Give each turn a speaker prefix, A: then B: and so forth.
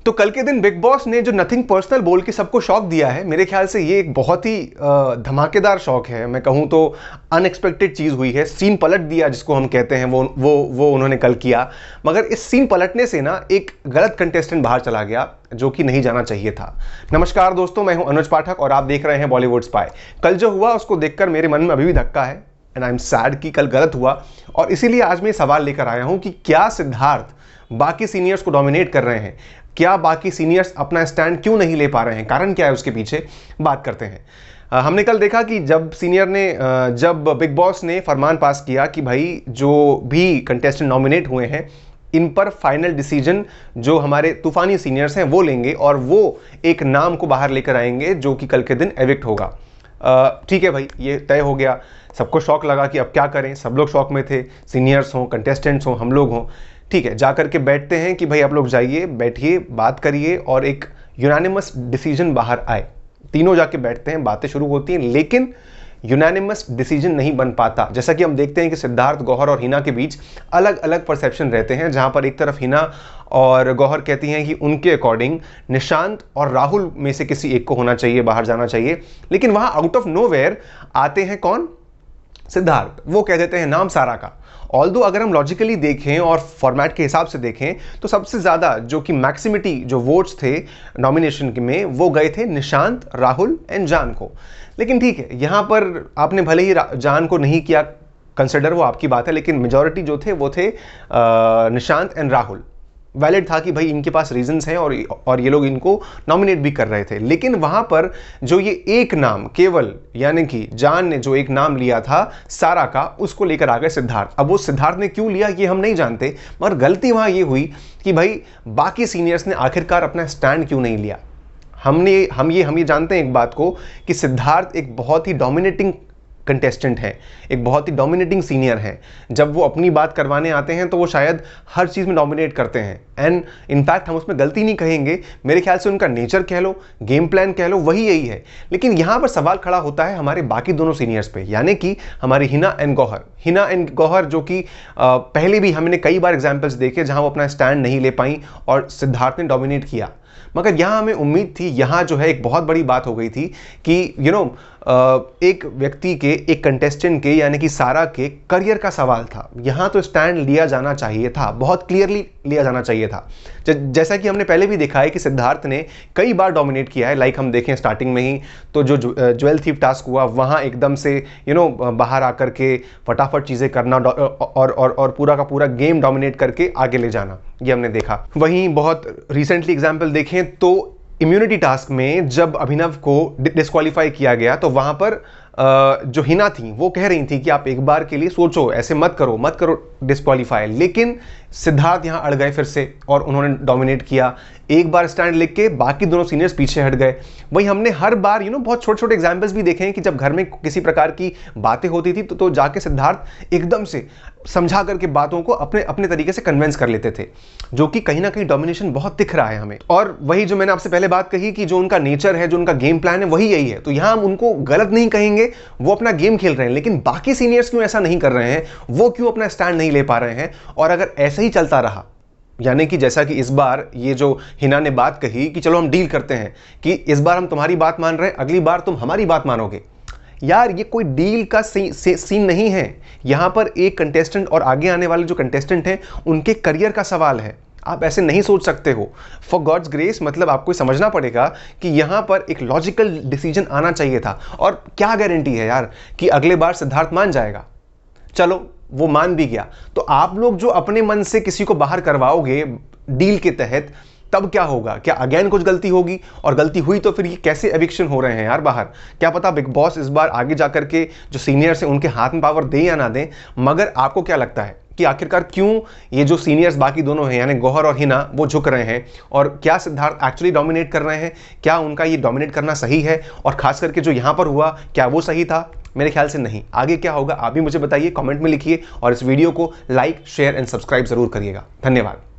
A: तो कल के दिन बिग बॉस ने जो नथिंग पर्सनल बोल के सबको शॉक दिया है, मेरे ख्याल से ये एक बहुत ही धमाकेदार शॉक है। मैं कहूँ तो अनएक्सपेक्टेड चीज़ हुई है, सीन पलट दिया जिसको हम कहते हैं, वो उन्होंने कल किया। मगर इस सीन पलटने से ना एक गलत कंटेस्टेंट बाहर चला गया जो कि नहीं जाना चाहिए था। नमस्कार दोस्तों, मैं हूं अनुज पाठक और आप देख रहे हैं बॉलीवुड स्पाई। कल जो हुआ उसको देखकर मेरे मन में अभी भी धक्का है एंड आई एम सैड कि कल गलत हुआ, और इसीलिए आज मैं सवाल लेकर आया हूं कि क्या सिद्धार्थ बाकी सीनियर्स को डोमिनेट कर रहे हैं? क्या बाकी सीनियर्स अपना स्टैंड क्यों नहीं ले पा रहे हैं? कारण क्या है उसके पीछे, बात करते हैं। हमने कल देखा कि जब बिग बॉस ने फरमान पास किया कि भाई जो भी कंटेस्टेंट नॉमिनेट हुए हैं इन पर फाइनल डिसीजन जो हमारे तूफानी सीनियर्स हैं वो लेंगे और वो एक नाम को बाहर लेकर आएंगे जो कि कल के दिन एविक्ट होगा। ठीक है भाई, ये तय हो गया। सबको शौक लगा कि अब क्या करें, सब लोग शौक में थे, सीनियर्स हों, कंटेस्टेंट्स हों, हम लोग हों। ठीक है, जा करके बैठते हैं कि भाई आप लोग जाइए, बैठिए, बात करिए और एक यूनानिमस डिसीजन बाहर आए। तीनों जाके बैठते हैं, बातें शुरू होती हैं, लेकिन यूनानिमस डिसीजन नहीं बन पाता। जैसा कि हम देखते हैं कि सिद्धार्थ, गौहर और हिना के बीच अलग अलग परसेप्शन रहते हैं, जहां पर एक तरफ हिना और गौहर कहती हैं कि उनके अकॉर्डिंग निशांत और राहुल में से किसी एक को होना चाहिए, बाहर जाना चाहिए। लेकिन वहां आउट ऑफ नोवेयर आते हैं कौन? सिद्धार्थ। वो कह देते हैं नाम सारा का। ऑल्दो अगर हम लॉजिकली देखें और फॉर्मेट के हिसाब से देखें तो सबसे ज़्यादा जो कि मैक्सिमिटी जो वोट्स थे नॉमिनेशन में वो गए थे निशांत, राहुल एंड जान को। लेकिन ठीक है, यहाँ पर आपने भले ही जान को नहीं किया कंसिडर, वो आपकी बात है, लेकिन मेजॉरिटी जो थे वो थे निशांत एंड राहुल। वैलिड था कि भाई इनके पास रीजंस हैं और ये लोग इनको नॉमिनेट भी कर रहे थे। लेकिन वहां पर जो ये एक नाम केवल, यानी कि जान ने जो एक नाम लिया था सारा का, उसको लेकर आ गए सिद्धार्थ। अब वो सिद्धार्थ ने क्यों लिया ये हम नहीं जानते, मगर गलती वहां ये हुई कि भाई बाकी सीनियर्स ने आखिरकार अपना स्टैंड क्यों नहीं लिया। हम ये जानते हैं एक बात को कि सिद्धार्थ एक बहुत ही डोमिनेटिंग कंटेस्टेंट है, एक बहुत ही डोमिनेटिंग सीनियर है। जब वो अपनी बात करवाने आते हैं तो वो शायद हर चीज़ में डोमिनेट करते हैं एंड इनफैक्ट हम उसमें गलती नहीं कहेंगे। मेरे ख्याल से उनका नेचर कह लो, गेम प्लान कह लो, वही यही है। लेकिन यहाँ पर सवाल खड़ा होता है हमारे बाकी दोनों सीनियर्स पे, यानी कि हमारे हिना एंड गौहर जो कि पहले भी हमने कई बार एग्जाम्पल्स देखे जहाँ वो अपना स्टैंड नहीं ले पाई और सिद्धार्थ ने डोमिनेट किया। मगर यहाँ हमें उम्मीद थी, यहाँ जो है एक बहुत बड़ी बात हो गई थी कि एक व्यक्ति के, एक कंटेस्टेंट के यानी कि सारा के करियर का सवाल था। यहाँ तो स्टैंड लिया जाना चाहिए था, बहुत क्लियरली लिया जाना चाहिए था। जैसा कि हमने पहले भी देखा है कि सिद्धार्थ ने कई बार डोमिनेट किया है। लाइक हम देखें स्टार्टिंग में ही तो जो ज्वेल थीफ टास्क हुआ वहाँ एकदम से बाहर आकर के फटाफट चीज़ें करना और पूरा का पूरा गेम डोमिनेट करके आगे ले जाना, ये हमने देखा। वहीं बहुत रिसेंटली एग्जाम्पल देखें तो इम्यूनिटी टास्क में जब अभिनव को डिस्क्वालीफाई किया गया तो वहां पर जो हिना थी वो कह रही थी कि आप एक बार के लिए सोचो, ऐसे मत करो डिस्क्वालीफाई। लेकिन सिद्धार्थ यहां अड़ गए फिर से और उन्होंने डोमिनेट किया। एक बार स्टैंड लेके बाकी दोनों सीनियर्स पीछे हट गए। वही हमने हर बार बहुत छोटे छोटे एग्जाम्पल्स भी देखे हैं कि जब घर में किसी प्रकार की बातें होती थी तो जाके सिद्धार्थ एकदम से समझा करके बातों को अपने अपने तरीके से कन्विंस कर लेते थे, जो कि कहीं ना कहीं डोमिनेशन बहुत दिख रहा है हमें। और वही जो मैंने आपसे पहले बात कही कि जो उनका नेचर है, जो उनका गेम प्लान है, वही यही है। तो यहां हम उनको गलत नहीं कहेंगे, वो अपना गेम खेल रहे हैं। लेकिन बाकी सीनियर्स क्यों ऐसा नहीं कर रहे हैं, वो क्यों अपना स्टैंड नहीं ले पा रहे हैं? और अगर ऐसे ही चलता रहा, यानी कि जैसा कि इस बार ये जो हिना ने बात कही कि चलो हम डील करते हैं कि इस बार हम तुम्हारी बात मान रहे हैं, अगली बार तुम हमारी बात मानोगे, यार ये कोई डील का सीन नहीं है। यहां पर एक कंटेस्टेंट और आगे आने वाले जो कंटेस्टेंट हैं उनके करियर का सवाल है। आप ऐसे नहीं सोच सकते हो। फॉर गॉड्स ग्रेस, मतलब आपको समझना पड़ेगा कि यहां पर एक लॉजिकल डिसीजन आना चाहिए था। और क्या गारंटी है यार कि अगले बार सिद्धार्थ मान जाएगा? चलो वो मान भी गया तो आप लोग जो अपने मन से किसी को बाहर करवाओगे डील के तहत, तब क्या होगा? क्या अगेन कुछ गलती होगी? और गलती हुई तो फिर ये कैसे एविक्शन हो रहे हैं यार बाहर? क्या पता बिग बॉस इस बार आगे जाकर के जो सीनियर्स हैं उनके हाथ में पावर दे या ना दें। मगर आपको क्या लगता है कि आखिरकार क्यों ये जो सीनियर्स बाकी दोनों हैं यानी गौहर और हिना वो झुक रहे हैं? और क्या सिद्धार्थ एक्चुअली डोमिनेट कर रहे हैं? क्या उनका ये डोमिनेट करना सही है? और खास करके जो यहाँ पर हुआ, क्या वो सही था? मेरे ख्याल से नहीं। आगे क्या होगा आप भी मुझे बताइए, कमेंट में लिखिए और इस वीडियो को लाइक, शेयर एंड सब्सक्राइब जरूर करिएगा। धन्यवाद।